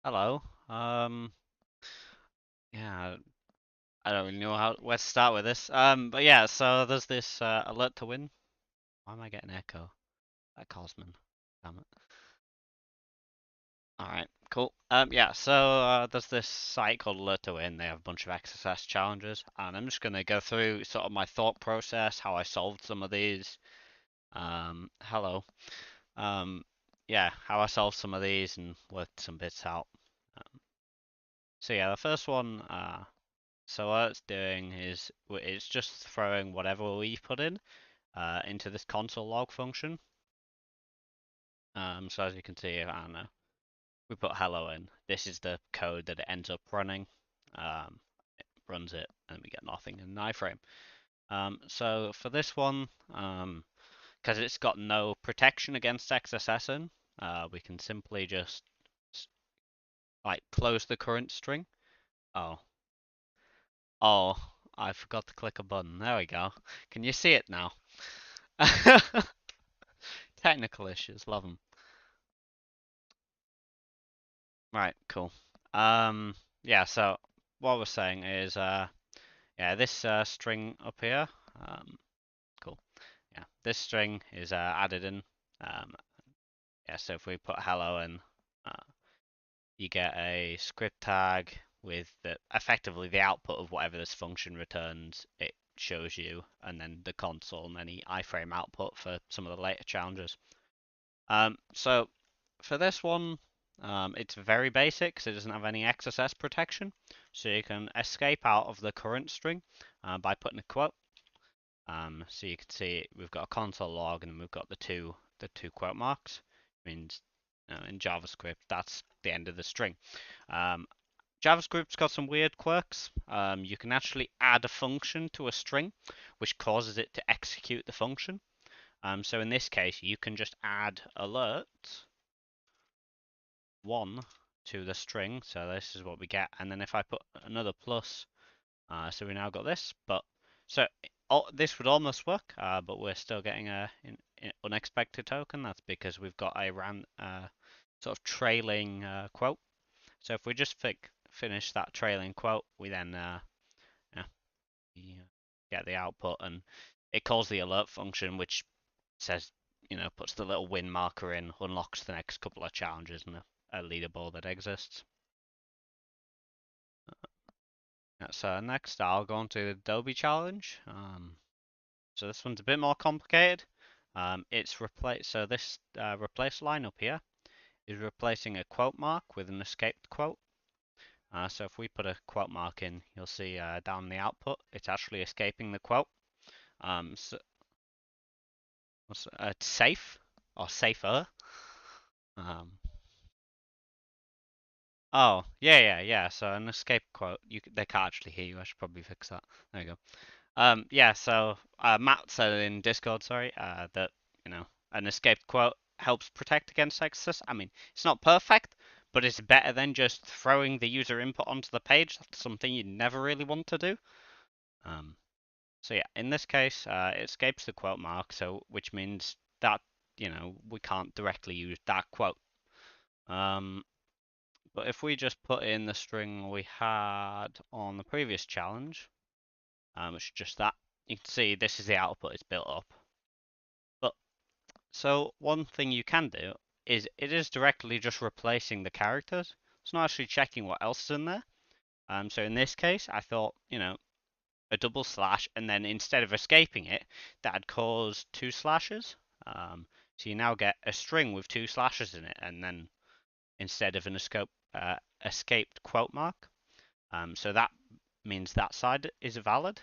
Hello. Yeah, I don't really know where to start with this. But yeah, so there's this alert to win. Why am I getting echo? That Cosman. Damn it. All right, cool. Yeah, so there's this site called Alert to Win. They have a bunch of XSS challenges, and I'm just gonna go through sort of my thought process, how I solved some of these. Hello. Um, yeah, how I solved some of these and worked some bits out. So yeah, the first one, so what it's doing is it's just throwing whatever we put in into this console log function. So as you can see, I don't know, we put hello in. This is the code that it ends up running. It runs it, and we get nothing in an iframe. So for this one, because it's got no protection against XSS in, we can simply just like close the current string. Oh, oh, I forgot to click a button. There we go. Can you see it now? Technical issues, love them. Right, cool. Yeah, so what we're saying is, yeah, this string up here, cool. Yeah, this string is added in. Um, yeah, so if we put hello in, uh, you get a script tag with effectively the output of whatever this function returns. It shows you, and then the console and any iframe output for some of the later challenges. So for this one, it's very basic because it doesn't have any XSS protection. So you can escape out of the current string by putting a quote. So you can see we've got a console log and we've got the two quote marks. It means in JavaScript that's the end of the string. JavaScript's got some weird quirks. You can actually add a function to a string, which causes it to execute the function. So in this case, you can just add alert 1 to the string, so this is what we get. And then if I put another plus, so we now got this. But so this would almost work, but we're still getting a unexpected token. That's because we've got a sort of trailing quote. So if we just finish that trailing quote, we then yeah, we, get the output, and it calls the alert function, which says, puts the little win marker in, unlocks the next couple of challenges and a leaderboard that exists. So next I'll go on to the Adobe challenge. So this one's a bit more complicated. It's so this replace line up here is replacing a quote mark with an escaped quote. So if we put a quote mark in, you'll see down the output, it's actually escaping the quote. So it's safe or safer. Um, oh, yeah. So an escape quote, they can't actually hear you. I should probably fix that. There you go. Yeah, so Matt said in Discord, sorry, that, an escaped quote helps protect against XSS. I mean, it's not perfect, but it's better than just throwing the user input onto the page. That's something you never really want to do. So yeah, in this case, it escapes the quote mark, so which means that, we can't directly use that quote. But if we just put in the string we had on the previous challenge, which is just that, you can see this is the output it's built up. But so one thing you can do is it is directly just replacing the characters. It's not actually checking what else is in there. So in this case, I thought, a double slash, and then instead of escaping it, that'd cause 2 slashes. So you now get a string with 2 slashes in it, and then instead of an escaped quote mark. So that means that side is valid.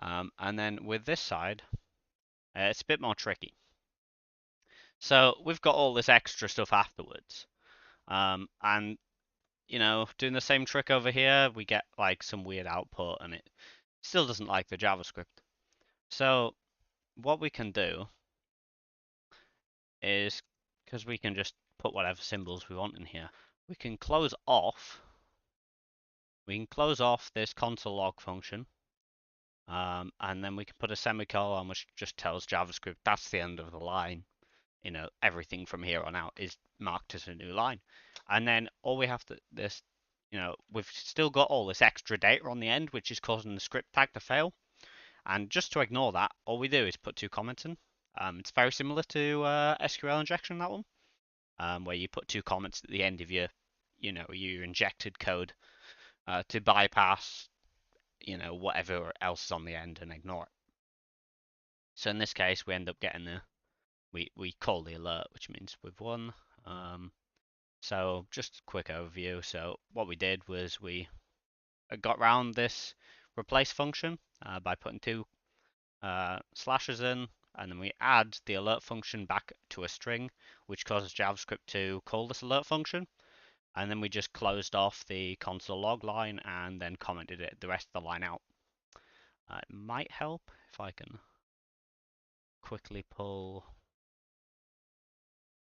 And then with this side, it's a bit more tricky. So we've got all this extra stuff afterwards. And, doing the same trick over here, we get like some weird output and it still doesn't like the JavaScript. So what we can do is, because we can just put whatever symbols we want in here, we can close off this console log function. And then we can put a semicolon, which just tells JavaScript that's the end of the line. Everything from here on out is marked as a new line. And then all we have to we've still got all this extra data on the end, which is causing the script tag to fail. And just to ignore that, all we do is put two comments in. It's very similar to SQL injection, that one, where you put two comments at the end of your injected code to bypass, whatever else is on the end and ignore it. So in this case, we end up getting we call the alert, which means we've won. So just a quick overview. So what we did was we got around this replace function by putting two slashes in, and then we add the alert function back to a string, which causes JavaScript to call this alert function. And then we just closed off the console log line and then commented it the rest of the line out. It might help if I can quickly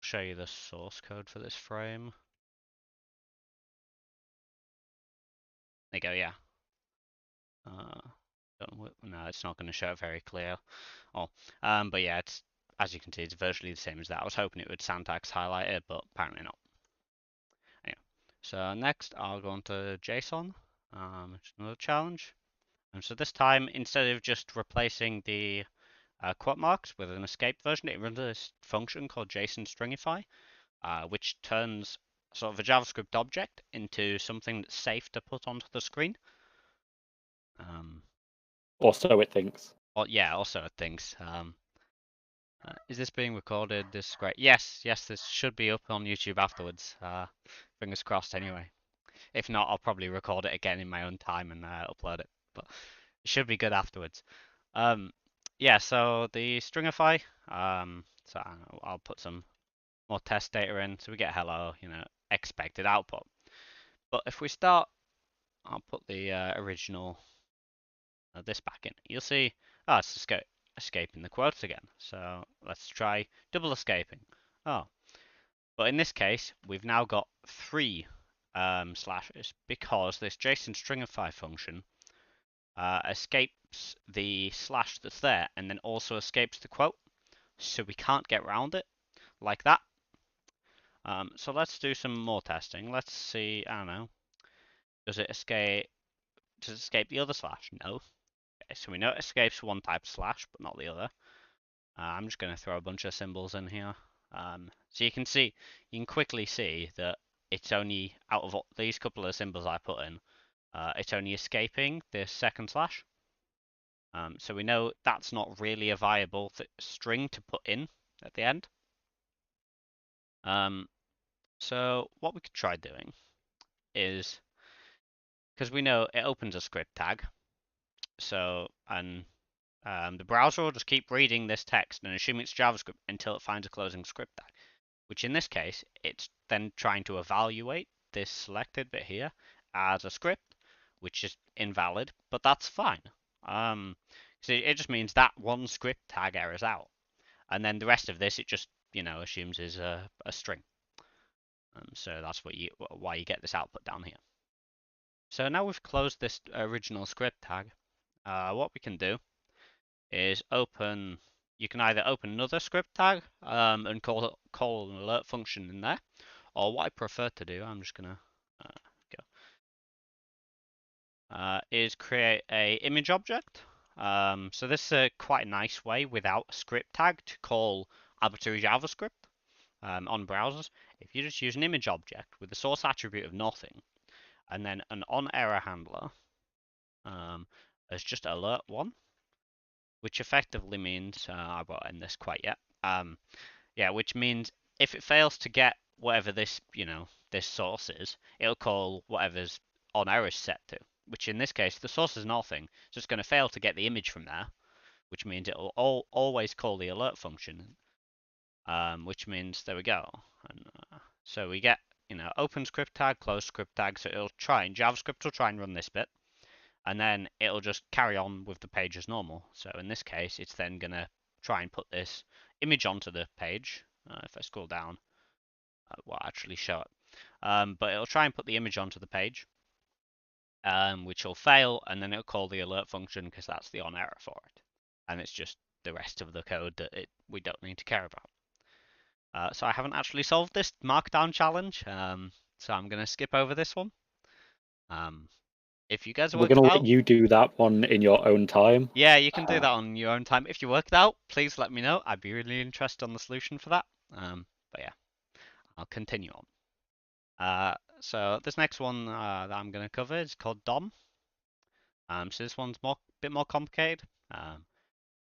show you the source code for this frame. There you go, yeah. No, it's not going to show it very clear. But yeah, it's, as you can see, it's virtually the same as that. I was hoping it would syntax highlight it, but apparently not. Anyway, so next I'll go into Json, which is another challenge. And so this time, instead of just replacing the quote marks with an escape version, it runs this function called Json stringify, which turns sort of a JavaScript object into something that's safe to put onto the screen. Or so it thinks. Yeah, also it thinks. Is this being recorded? This is great. Yes, this should be up on YouTube afterwards. Fingers crossed anyway. If not, I'll probably record it again in my own time and upload it. But it should be good afterwards. Yeah, so the stringify, so I'll put some more test data in. So we get hello, expected output. But if we start, I'll put the original this back in. You'll see, it's escaping the quotes again. So let's try double escaping. Oh, but in this case, we've now got three slashes because this JSON stringify function escapes the slash that's there and then also escapes the quote. So we can't get around it like that. So let's do some more testing. Let's see, I don't know, does it escape the other slash? No. Okay, so we know it escapes one type of slash, but not the other. I'm just going to throw a bunch of symbols in here. So you can quickly see that it's only out of these couple of symbols I put in, it's only escaping this second slash. So we know that's not really a viable string to put in at the end. So what we could try doing is, because we know it opens a script tag, so the browser will just keep reading this text and assuming it's JavaScript until it finds a closing script tag, which in this case, it's then trying to evaluate this selected bit here as a script, which is invalid, but that's fine. So it just means that one script tag errors out. And then the rest of this, it just, assumes is a string. So that's why you get this output down here. So now we've closed this original script tag, what we can do is you can either open another script tag and call an alert function in there, or what I prefer to do, I'm just gonna go, is create a image object. So this is quite a nice way without a script tag to call arbitrary JavaScript on browsers. If you just use an image object with the source attribute of nothing, and then an on-error handler as just alert1, which effectively means, I won't end this quite yet, which means if it fails to get whatever this, this source is, it'll call whatever's on error is set to, which in this case, the source is nothing, so it's going to fail to get the image from there, which means it'll always call the alert function, which means, there we go. And, so we get, open script tag, close script tag, so JavaScript will try and run this bit, and then it'll just carry on with the page as normal. So in this case, it's then going to try and put this image onto the page. If I scroll down, will actually show it. But it'll try and put the image onto the page, which will fail, and then it'll call the alert function because that's the on error for it. And it's just the rest of the code that we don't need to care about. So I haven't actually solved this markdown challenge. so I'm going to skip over this one. If you guys We're work gonna it let out, you do that one in your own time. yeah, you can do that on your own time. If you work it out, please let me know. I'd be really interested on the solution for that. But yeah, I'll continue on. So this next one that I'm going to cover is called DOM. So this one's a bit more complicated.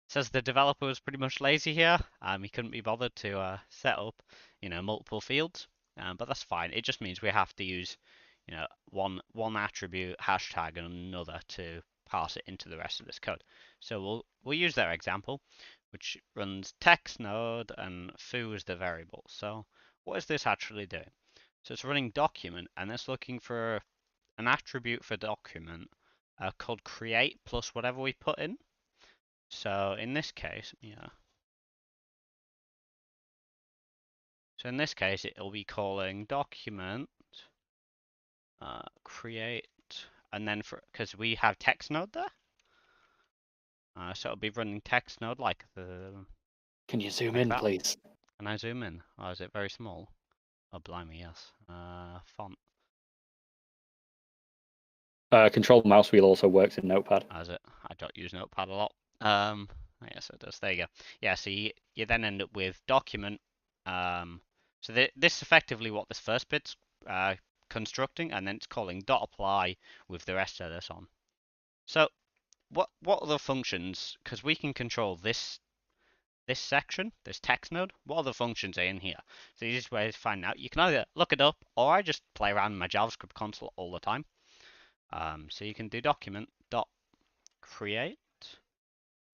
Says the developer was pretty much lazy here. He couldn't be bothered to set up, multiple fields. But that's fine. It just means we have to use, one attribute hashtag and another to pass it into the rest of this code. So we'll use their example, which runs text node and foo is the variable. So what is this actually doing? So it's running document and it's looking for an attribute for document called create plus whatever we put in. So in this case, yeah. So in this case, it'll be calling document create, and then because we have text node there, so it'll be running text node like Can you zoom in, that. please? Can I zoom in? Or is it very small? Oh, blimey, yes. Font. Control mouse wheel also works in Notepad. As it? I don't use Notepad a lot. Yes, it does. There you go. Yeah, so you then end up with document. So this is effectively what this first bit's constructing, and then it's calling dot apply with the rest of this on. So what other functions? Because we can control this section, this text node. What other functions are in here? So the easiest way to find out, you can either look it up, or I just play around in my JavaScript console all the time. So you can do document dot create.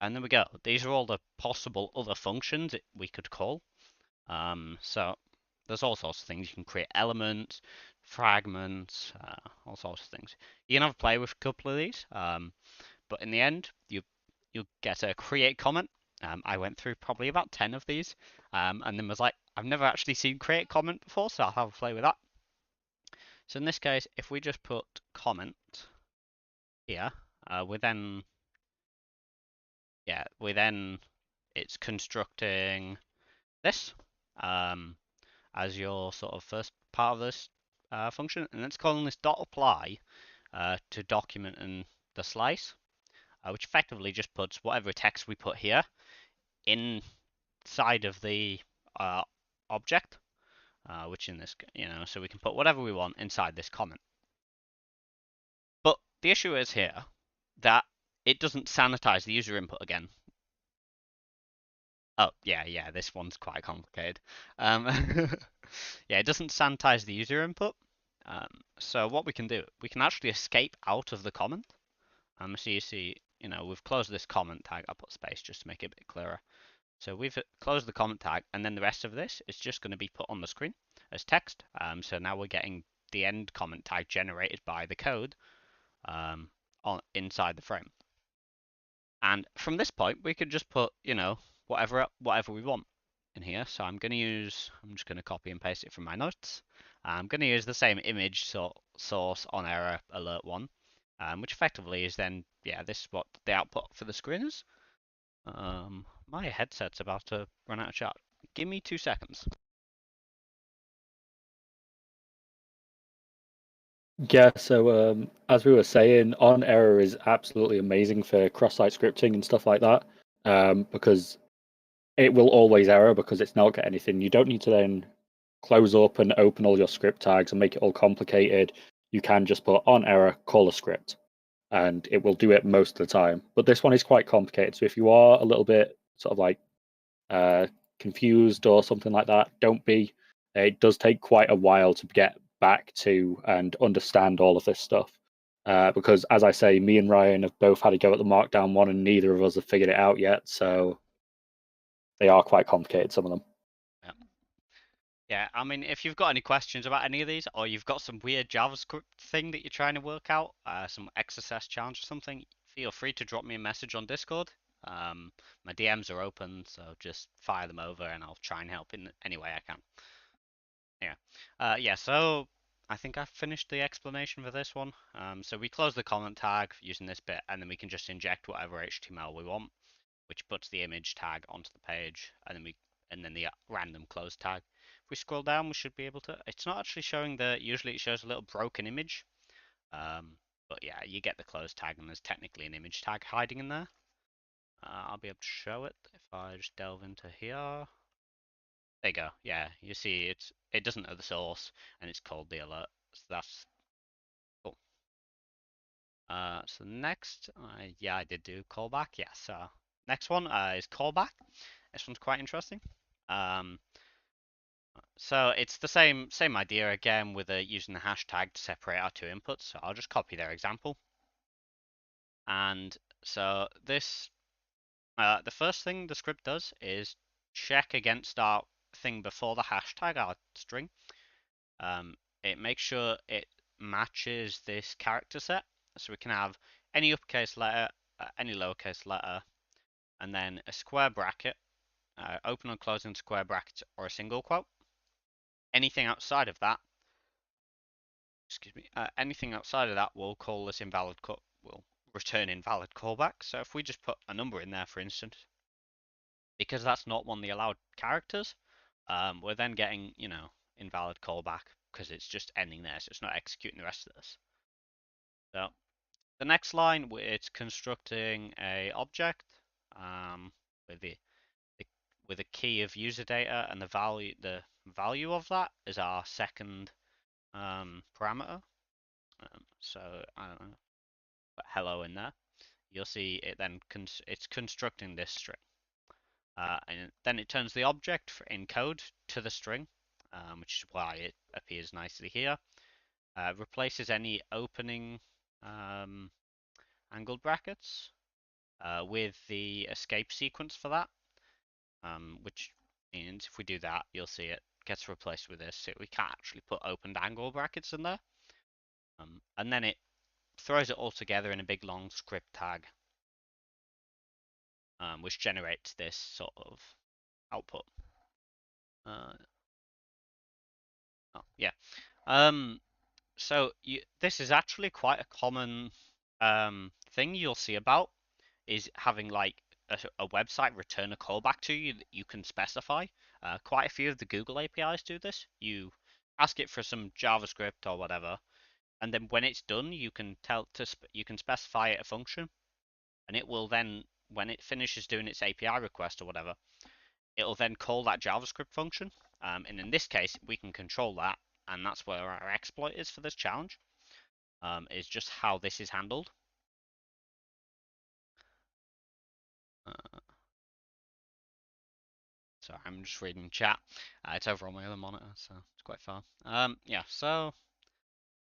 And there we go. These are all the possible other functions we could call. So there's all sorts of things. You can create elements, fragments, all sorts of things. You can have a play with a couple of these, but in the end, you get a create comment. I went through probably about 10 of these, and then was like, I've never actually seen create comment before, so I'll have a play with that. So in this case, if we just put comment here, we then it's constructing this as your sort of first part of this function, and it's calling this dot apply to document and the slice, which effectively just puts whatever text we put here inside of the object, which in this, so we can put whatever we want inside this comment. But the issue is here that it doesn't sanitize the user input again. Oh, yeah, this one's quite complicated. Yeah, it doesn't sanitize the user input. So what we can do, we can actually escape out of the comment. So you see, we've closed this comment tag. I'll put space just to make it a bit clearer. So we've closed the comment tag, and then the rest of this is just going to be put on the screen as text. So now we're getting the end comment tag generated by the code inside the frame. And from this point, we could just put, whatever we want in here. So I'm just going to copy and paste it from my notes. I'm going to use the same image source on error alert one, which effectively is then, this is what the output for the screen is. My headset's about to run out of charge. Give me 2 seconds. Yeah, so as we were saying, on error is absolutely amazing for cross-site scripting and stuff like that, because it will always error because it's not got anything. You don't need to then close up and open all your script tags and make it all complicated. You can just put on error, call a script, and it will do it most of the time. But this one is quite complicated, so if you are a little bit sort of like confused or something like that, don't be. It does take quite a while to get back to and understand all of this stuff. Because, as I say, me and Ryan have both had a go at the Markdown one, and neither of us have figured it out yet. So they are quite complicated, some of them. Yeah, I mean, if you've got any questions about any of these, or you've got some weird JavaScript thing that you're trying to work out, some XSS challenge or something, feel free to drop me a message on Discord. My DMs are open, so just fire them over and I'll try and help in any way I can. Yeah, so I think I've finished the explanation for this one. So we close the comment tag using this bit, and then we can just inject whatever HTML we want, which puts the image tag onto the page, and then we and then the random close tag. If we scroll down, we should be able to. It's not actually showing usually it shows a little broken image. But yeah, you get the close tag, and there's technically an image tag hiding in there. I'll be able to show it if I just delve into here. There you go. Yeah, you see it doesn't know the source, and it's called the alert. So that's cool. So next, yeah, I did do callback. Yeah, so next one is callback. This one's quite interesting. Um, so it's the same idea again with using the hashtag to separate our two inputs. So I'll just copy their example. And so this, the first thing the script does is check against our thing before the hashtag, our string. It makes sure it matches this character set. So we can have any uppercase letter, any lowercase letter, and then a square bracket, open and closing square brackets, or a single quote. Anything outside of that, excuse me, anything outside of that will call this invalid will return invalid callback. So if we just put a number in there, for instance, because that's not one of the allowed characters, we're then getting, invalid callback because it's just ending there, so it's not executing the rest of this. So the next line, it's constructing a object with the with a key of user data, and the value of that is our second parameter. So I don't know, put hello in there. You'll see it then it's constructing this string, and then it turns the object in code to the string, which is why it appears nicely here. Replaces any opening angled brackets with the escape sequence for that, which means if we do that, you'll see it gets replaced with this. So we can't actually put opened angle brackets in there. And then it throws it all together in a big long script tag, which generates this sort of output. Oh, yeah. So this is actually quite a common thing you'll see about is having like a website return a callback to you that you can specify. Quite a few of the Google APIs do this. You ask it for some JavaScript or whatever, and then when it's done, you can you can specify it a function, and it will then, when it finishes doing its API request or whatever, it'll then call that JavaScript function. And in this case, we can control that, and that's where our exploit is for this challenge. Is just how this is handled. Uh, so I'm just reading chat. It's over on my other monitor, so it's quite far. Yeah, so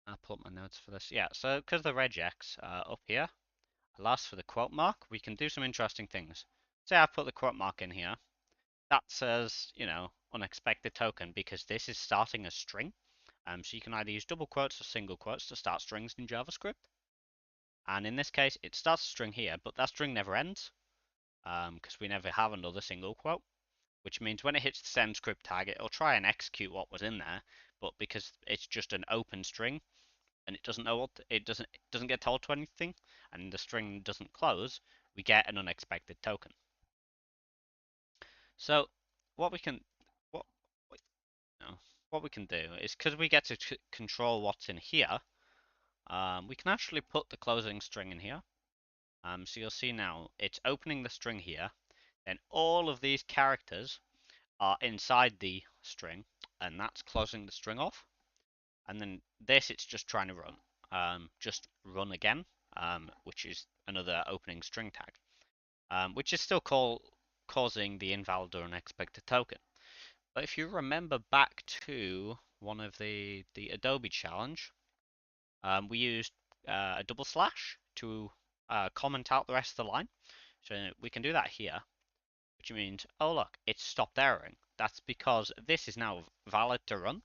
I'll pull up my notes for this. Yeah, so because the regex up here allows for the quote mark, we can do some interesting things. Say I put the quote mark in here. That says, unexpected token because this is starting a string. So you can either use double quotes or single quotes to start strings in JavaScript. And in this case, it starts a string here, but that string never ends because we never have another single quote, which means when it hits the send script tag, it'll try and execute what was in there, but because it's just an open string and it doesn't know what it doesn't get told to anything, and the string doesn't close, we get an unexpected token. So what we can what what we can do is, because we get to control what's in here, we can actually put the closing string in here. So you'll see now it's opening the string here, then all of these characters are inside the string, and that's closing the string off. And then this, it's just trying to run, just run again, which is another opening string tag, which is still causing the invalid or unexpected token. But if you remember back to one of the Adobe challenge, we used a double slash to comment out the rest of the line. So we can do that here, which means, oh look, it's stopped erroring. That's because this is now valid to run.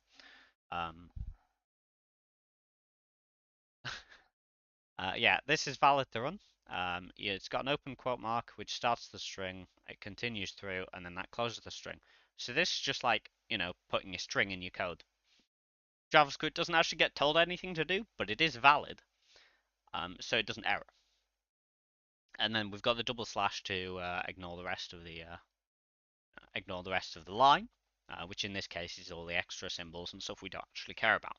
Yeah, this is valid to run. Yeah, it's got an open quote mark which starts the string, it continues through, and then that closes the string. So this is just like, putting a string in your code. JavaScript doesn't actually get told anything to do, but it is valid, so it doesn't error. And then we've got the double slash to ignore the rest of the ignore the rest of the line, which in this case is all the extra symbols and stuff we don't actually care about.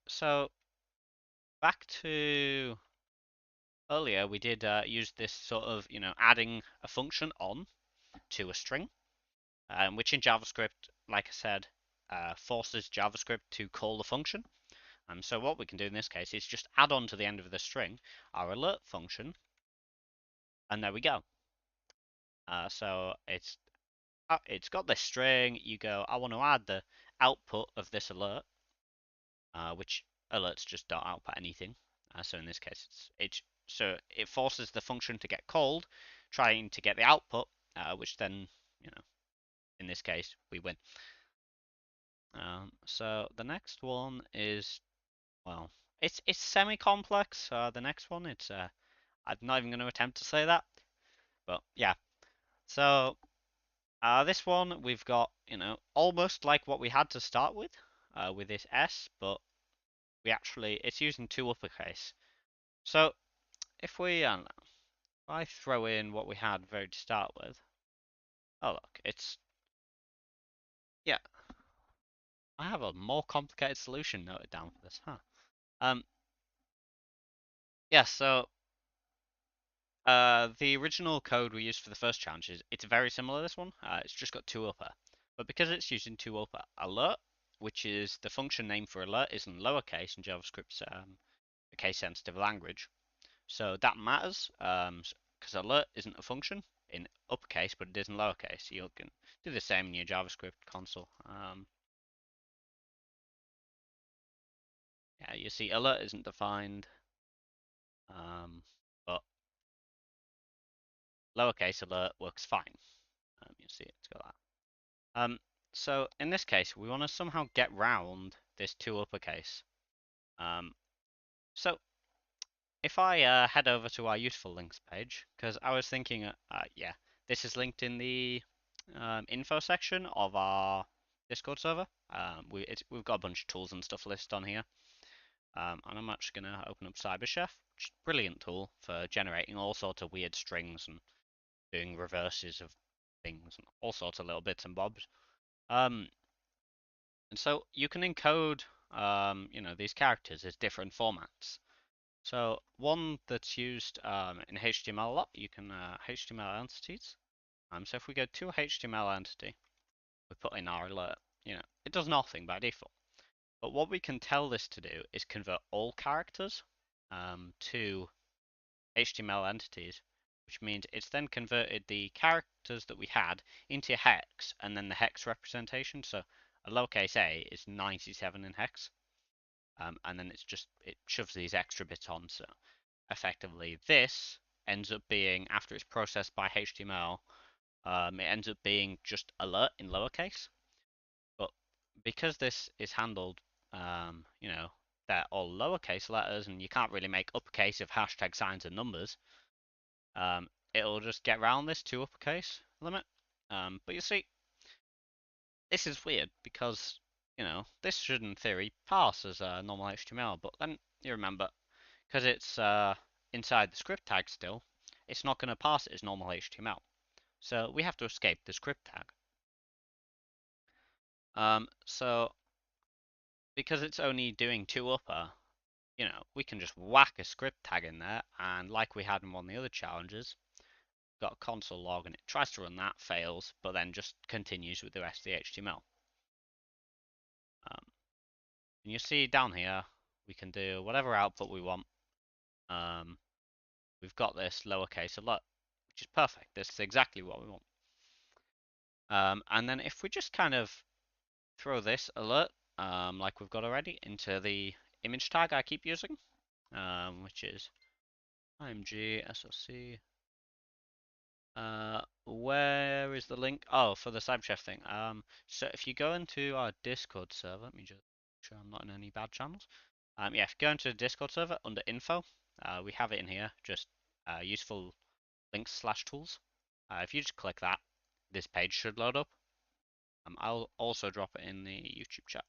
So back to earlier, we did use this sort of, adding a function on to a string, which in JavaScript, like I said, forces JavaScript to call the function. So what we can do in this case is just add on to the end of the string our alert function, and there we go. So it's got this string. You go, I want to add the output of this alert, which alerts just don't output anything. So in this case, so it forces the function to get called, trying to get the output, which then, in this case, we win. So the next one is, well, it's semi-complex. The next one, I'm not even going to attempt to say that, but yeah. So this one we've got, almost like what we had to start with this S, but it's using two uppercase. So if I throw in what we had very to start with, oh look, yeah, I have a more complicated solution noted down for this, huh? Yeah, so the original code we used for the first challenge it's very similar to this one. It's just got two upper, but because it's using two upper, alert, which is the function name for alert, is in lowercase in JavaScript's a case-sensitive language. So that matters, because alert isn't a function in uppercase, but it is in lowercase. You can do the same in your JavaScript console. Yeah, you see alert isn't defined, but lowercase alert works fine. You see it's got that. So in this case, we want to somehow get round this two uppercase. So if I head over to our useful links page, because I was thinking, yeah, this is linked in the info section of our Discord server. We've got a bunch of tools and stuff listed on here. And I'm actually going to open up CyberChef, which is a brilliant tool for generating all sorts of weird strings and doing reverses of things and all sorts of little bits and bobs. And so you can encode, these characters as different formats. So one that's used in HTML a lot, you can HTML entities. So if we go to a HTML entity, we put in our alert. It does nothing by default. But what we can tell this to do is convert all characters to HTML entities, which means it's then converted the characters that we had into hex and then the hex representation. So a lowercase a is 97 in hex, and then it shoves these extra bits on. So effectively, this ends up being, after it's processed by HTML, it ends up being just alert in lowercase. But because this is handled, they're all lowercase letters, and you can't really make uppercase of hashtag signs and numbers, it'll just get around this two uppercase limit. But you see, this is weird because, this should in theory pass as a normal HTML, but then you remember, because it's inside the script tag still, it's not going to pass it as normal HTML. So we have to escape the script tag. So because it's only doing two upper, we can just whack a script tag in there, and like we had in one of the other challenges, got a console log and it tries to run that, fails, but then just continues with the rest of the HTML. And you see down here, we can do whatever output we want. We've got this lowercase alert, which is perfect. This is exactly what we want. And then if we just kind of throw this alert, like we've got already, into the image tag I keep using, which is img soc. Where is the link? Oh, for the CyberChef thing. So if you go into our Discord server, let me just make sure I'm not in any bad channels. Yeah, if you go into the Discord server under info, we have it in here, just useful links / tools. If you just click that, this page should load up. I'll also drop it in the YouTube chat.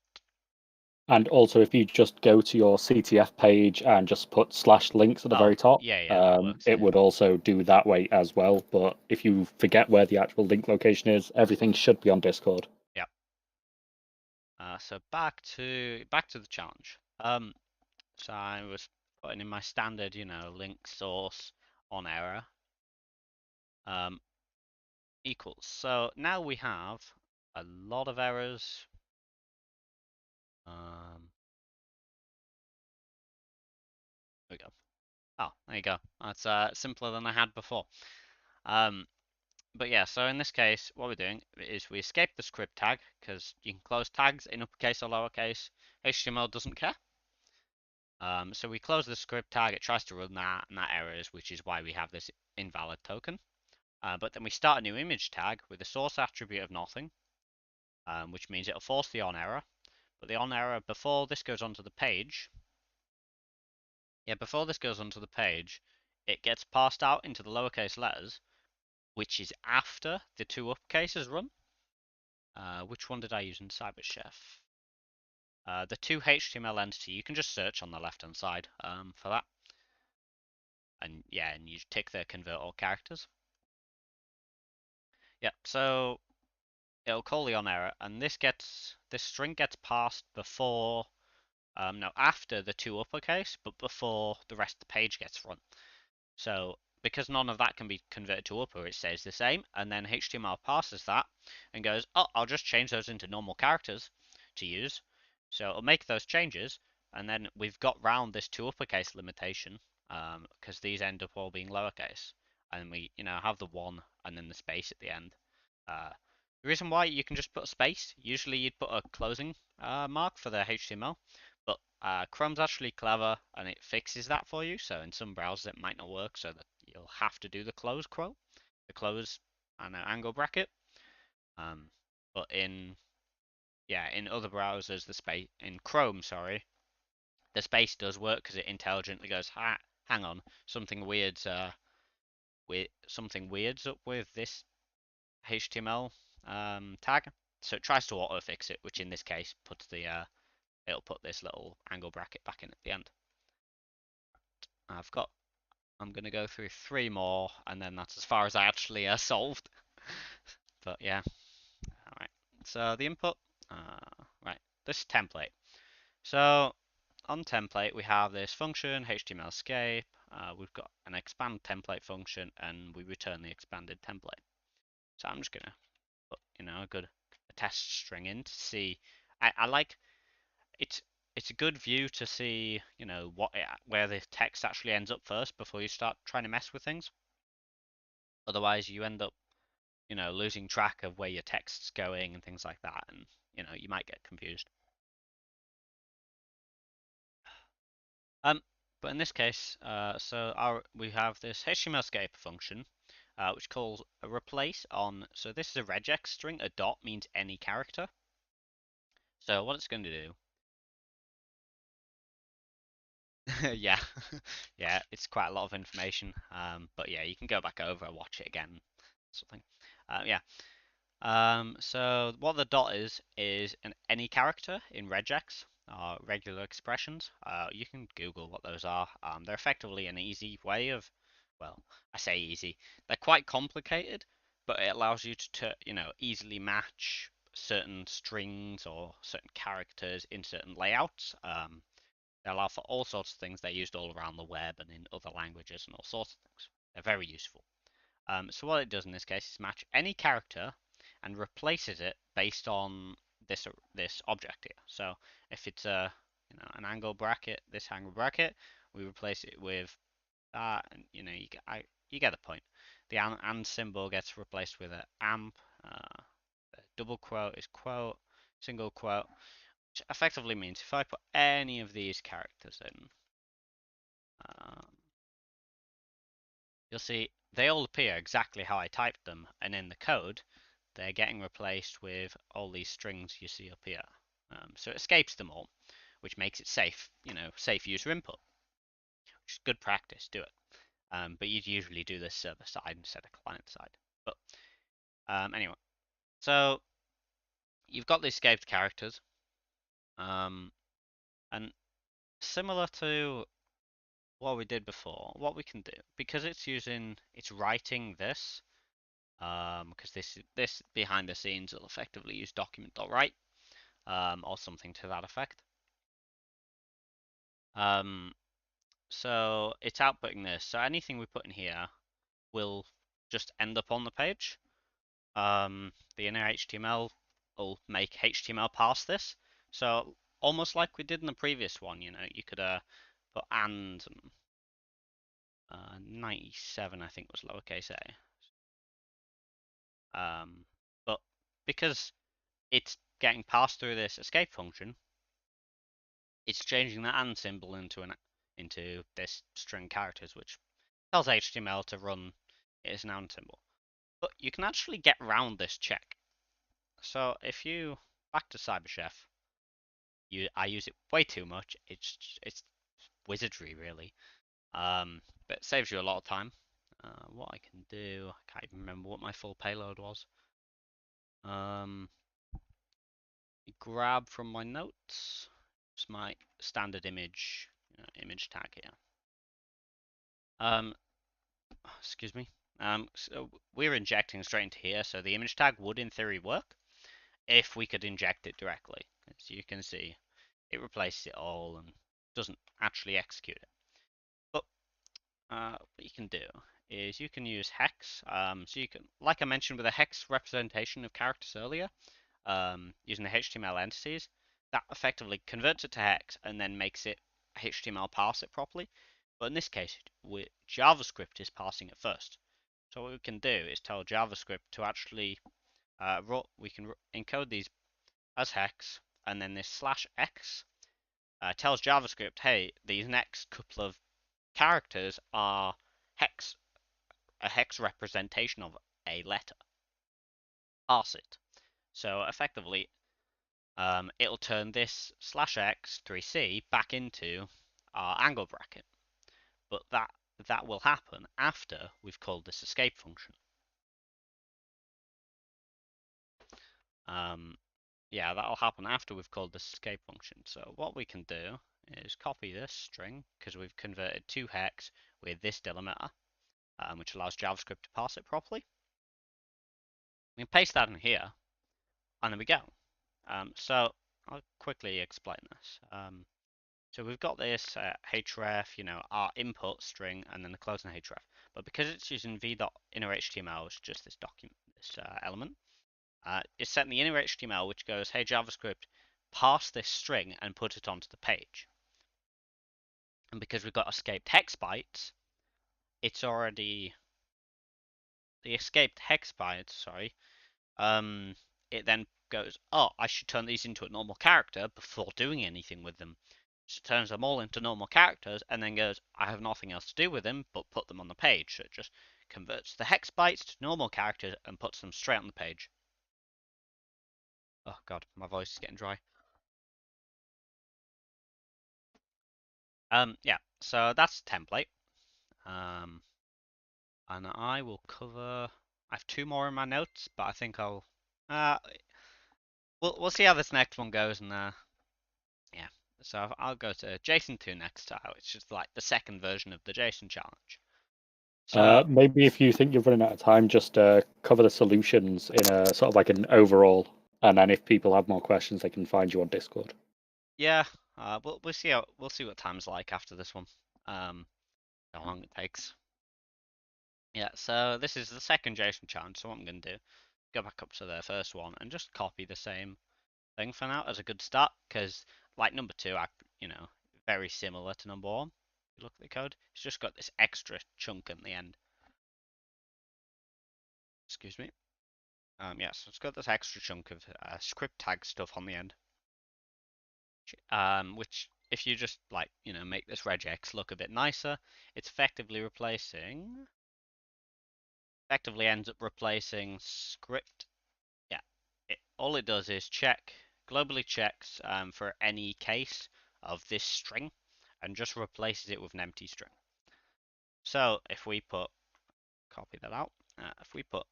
And also, if you just go to your CTF page and just put /links at the Oh, very top, yeah, that works. it Yeah. would also do that way as well. But if you forget where the actual link location is, everything should be on Discord. Yeah. So back to the challenge. So I was putting in my standard, link source on error equals. So now we have a lot of errors. There we go. Oh, there you go. That's simpler than I had before. But yeah, so in this case, what we're doing is we escape the script tag because you can close tags in uppercase or lowercase. HTML doesn't care. So we close the script tag, it tries to run that, and that errors, which is why we have this invalid token. But then we start a new image tag with a source attribute of nothing, which means it'll force the on error. But the on error, before this goes onto the page, it gets passed out into the lowercase letters, which is after the two uppercases run. Which one did I use in CyberChef? The to HTML entity, you can just search on the left-hand side for that. And yeah, and you tick the convert all characters. Yep, so it'll call the on error, and this string gets passed before, no, after the two uppercase, but before the rest of the page gets run. So because none of that can be converted to upper, it stays the same, and then HTML parses that and goes, oh, I'll just change those into normal characters to use. So it'll make those changes, and then we've got round this to uppercase limitation, because these end up all being lowercase, and we, have the one and then the space at the end. The reason why you can just put a space, usually you'd put a closing mark for the HTML, but Chrome's actually clever and it fixes that for you. So in some browsers it might not work, so that you'll have to do the close angle bracket. But in other browsers, in Chrome, sorry, the space does work because it intelligently goes, hang on, something weird's up with this HTML tag. So it tries to auto fix it, which in this case it'll put this little angle bracket back in at the end. I'm going to go through 3 more, and then that's as far as I actually solved. But yeah, all right. So the input, right, this template. So on template, we have this function, HTML escape. We've got an expand template function, and we return the expanded template. So I'm just going to put, a test string in to see. I like it's a good view to see, where the text actually ends up first before you start trying to mess with things. Otherwise, you end up, losing track of where your text's going and things like that, and you might get confused. But in this case, we have this HTML escape function, which calls a replace on. So this is a regex string. A dot means any character. So what it's going to do, yeah, yeah, it's quite a lot of information. But yeah, you can go back over and watch it again, something. Yeah. So what the dot is any character in regex, regular expressions. You can Google what those are. They're effectively an easy way of, well, I say easy. They're quite complicated, but it allows you to, easily match certain strings or certain characters in certain layouts. They allow for all sorts of things. They're used all around the web and in other languages and all sorts of things. They're very useful. So what it does in this case is match any character and replaces it based on this object here. So if it's an angle bracket, this angle bracket, we replace it with that, and you get the point. The and symbol gets replaced with an amp. The double quote is quote. Single quote, which effectively means if I put any of these characters in, um, you'll see they all appear exactly how I typed them, and in the code, they're getting replaced with all these strings you see up here. So it escapes them all, which makes it safe, safe user input, which is good practice, do it. But you'd usually do this server side instead of client side. But anyway, so you've got the escaped characters. And similar to what we did before, what we can do, because it's writing this, because this behind the scenes will effectively use document.write, or something to that effect. So it's outputting this. So anything we put in here will just end up on the page. The inner HTML will make HTML parse this. So almost like we did in the previous one, you could put and 97, I think, was lowercase a. But because it's getting passed through this escape function, it's changing the and symbol into this string characters, which tells HTML to run it as an and symbol. But you can actually get around this check. So if you back to CyberChef, I use it way too much. It's wizardry really, but it saves you a lot of time. What I can do, I can't even remember what my full payload was. Grab from my notes. It's my standard image tag here. Excuse me. So we're injecting straight into here, so the image tag would in theory work if we could inject it directly. As you can see, it replaces it all and doesn't actually execute it. But what you can do is you can use hex. So you can, like I mentioned with a hex representation of characters earlier, using the HTML entities, that effectively converts it to hex and then makes it HTML parse it properly. But in this case, JavaScript is parsing it first. So what we can do is tell JavaScript to actually we can encode these as hex, and then this /x tells JavaScript, hey, these next couple of characters are a hex representation of a letter. Parse it. So effectively, it'll turn this /x 3c back into our angle bracket. But that will happen after we've called this escape function. Yeah, that'll happen after we've called this escape function. So what we can do is copy this string, because we've converted to hex with this delimiter, which allows JavaScript to parse it properly. We can paste that in here, and there we go. So I'll quickly explain this. So we've got this href, our input string, and then the closing href. But because it's using v.innerHTML, which is just this document, this element, it's setting the inner HTML, which goes, hey, JavaScript, parse this string and put it onto the page. And because we've got escaped hex bytes, it's already the escaped hex bytes, sorry, it then goes, oh, I should turn these into a normal character before doing anything with them. So it turns them all into normal characters and then goes, I have nothing else to do with them but put them on the page. So it just converts the hex bytes to normal characters and puts them straight on the page. Oh god, my voice is getting dry. Yeah, so that's the template. And I will cover. I have two more in my notes, but I think Uh, we'll see how this next one goes, and yeah. So I'll go to Json 2 next. It's just like the second version of the Json challenge. So Maybe if you think you're running out of time, just cover the solutions in a sort of like an overall, and then if people have more questions, they can find you on Discord. yeah, we'll see what time's like after this one. How long it takes. Yeah. So this is the second Json challenge. So what I'm gonna do, go back up to the first one and just copy the same thing for now as a good start, because like number two, very similar to number one. If you look at the code, it's just got this extra chunk at the end. Excuse me. Yeah, so it's got this extra chunk of script tag stuff on the end. Which if you just make this regex look a bit nicer, it's effectively ends up replacing script. Yeah, all it does is globally checks for any case of this string and just replaces it with an empty string. So if we copy that out, if we put,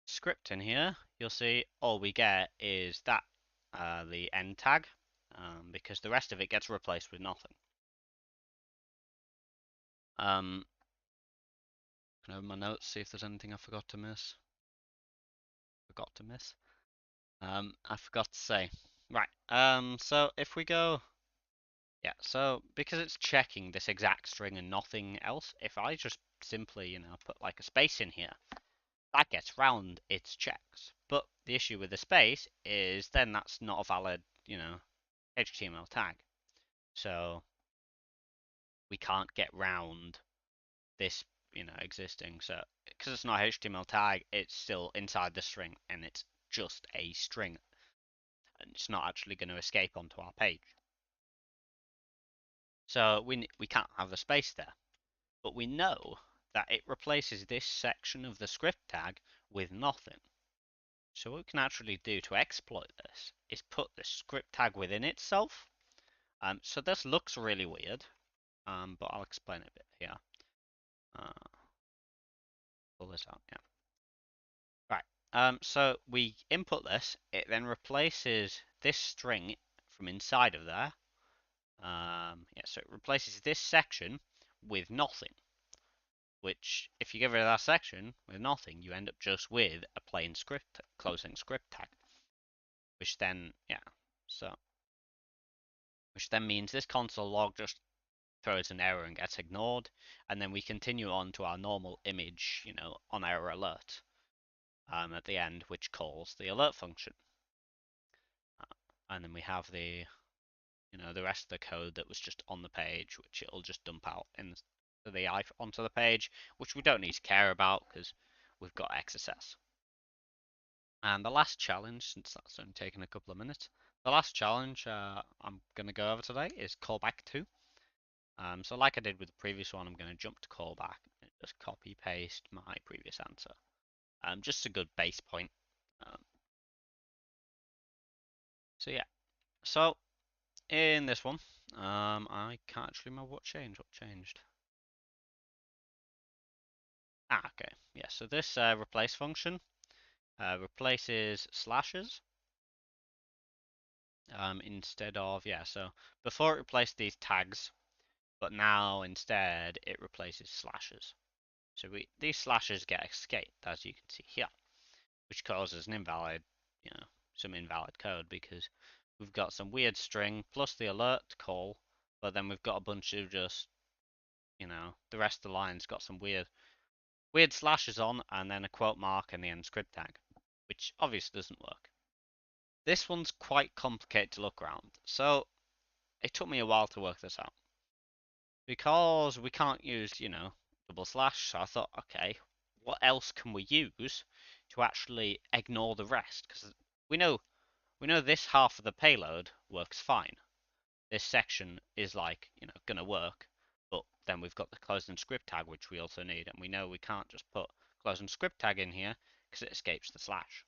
script in here, you'll see all we get is that the end tag, because the rest of it gets replaced with nothing. Can I open my notes, see if there's anything I forgot to miss? I forgot to say. Right, so if we go, yeah, so because it's checking this exact string and nothing else, if I just simply, put like a space in here, that gets round its checks. But the issue with the space is then that's not a valid, HTML tag. So we can't get round this, existing. So because it's not HTML tag, it's still inside the string and it's just a string. And it's not actually going to escape onto our page. So we can't have a space there. But we know that it replaces this section of the script tag with nothing. So what we can actually do to exploit this is put the script tag within itself. So this looks really weird, but I'll explain it a bit here. Pull this out, yeah. Right, so we input this, it then replaces this string from inside of there. Yeah, so it replaces this section with nothing. Which, if you get rid of that section with nothing, you end up just with a plain script, closing script tag. Which then, yeah, so, which then means this console log just throws an error and gets ignored, and then we continue on to our normal image, on error alert at the end, which calls the alert function. And then we have the, the rest of the code that was just on the page, which it'll just dump out onto the page, which we don't need to care about because we've got XSS. And the last challenge, since that's only taken a couple of minutes, the last challenge I'm going to go over today is callback 2. So like I did with the previous one, I'm going to jump to callback and just copy paste my previous answer. Just a good base point. So yeah, so in this one, I can't actually remember what changed. Okay, yeah, so this replace function replaces slashes instead of, yeah, so before it replaced these tags, but now instead it replaces slashes. So these slashes get escaped, as you can see here, which causes an invalid, some invalid code because we've got some weird string plus the alert call, but then we've got a bunch of just, the rest of the line's got some weird slashes on and then a quote mark and the end script tag, which obviously doesn't work. This one's quite complicated to look around, so it took me a while to work this out. Because we can't use, double slash, so I thought, okay, what else can we use to actually ignore the rest? Because we know this half of the payload works fine. This section is like, gonna work, but then we've got the closing script tag, which we also need, and we know we can't just put closing script tag in here because it escapes the slash.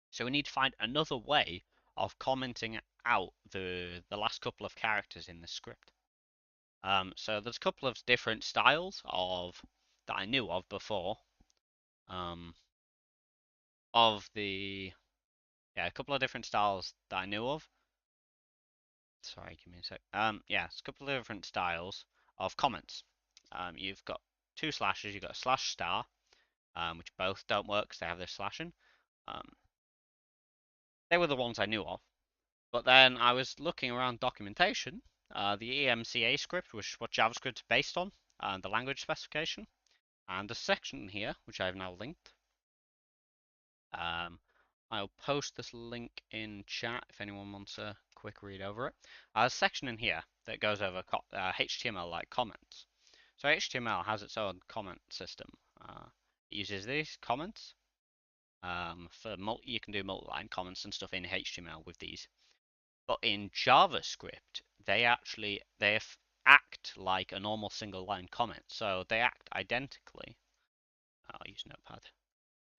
So we need to find another way of commenting out the last couple of characters in the script. So there's a couple of different styles that I knew of before. A couple of different styles that I knew of. Sorry, give me a sec. Yeah, it's a couple of different styles of comments. You've got two slashes. You've got a slash star, which both don't work because they have this slashing. They were the ones I knew of. But then I was looking around documentation. The EMCA script, which is what JavaScript is based on, the language specification. And a section here, which I've now linked. I'll post this link in chat if anyone wants a quick read over it. A section in here that goes over HTML-like comments. So HTML has its own comment system. It uses these comments. You can do multi-line comments and stuff in HTML with these. But in JavaScript, they act like a normal single-line comment. So they act identically. I'll use Notepad.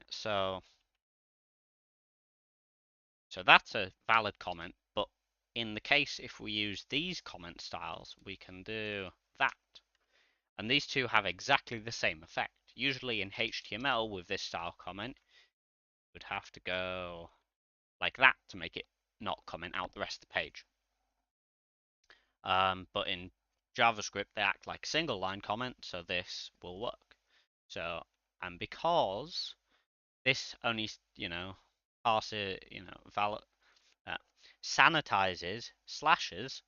So that's a valid comment, but in the case if we use these comment styles, we can do that. And these two have exactly the same effect. Usually in HTML with this style comment, you would have to go like that to make it not comment out the rest of the page. But in JavaScript, they act like single line comment, so this will work. So, and because this only, passes, sanitizes slashes,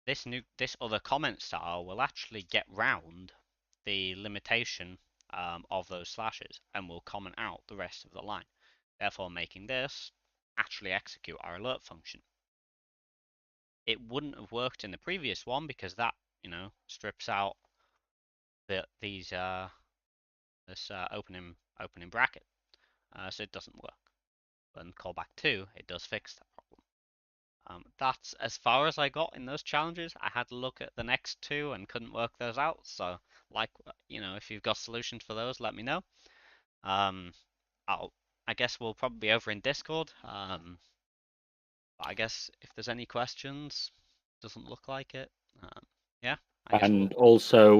this other comment style will actually get round the limitation of those slashes and will comment out the rest of the line, therefore making this actually execute our alert function. It wouldn't have worked in the previous one because that, strips out this opening bracket, so it doesn't work. But in callback 2, it does fix that problem. That's as far as I got in those challenges. I had to look at the next two and couldn't work those out. So, if you've got solutions for those, let me know. I guess we'll probably be over in Discord. But I guess if there's any questions, doesn't look like it. Yeah, I guess And also,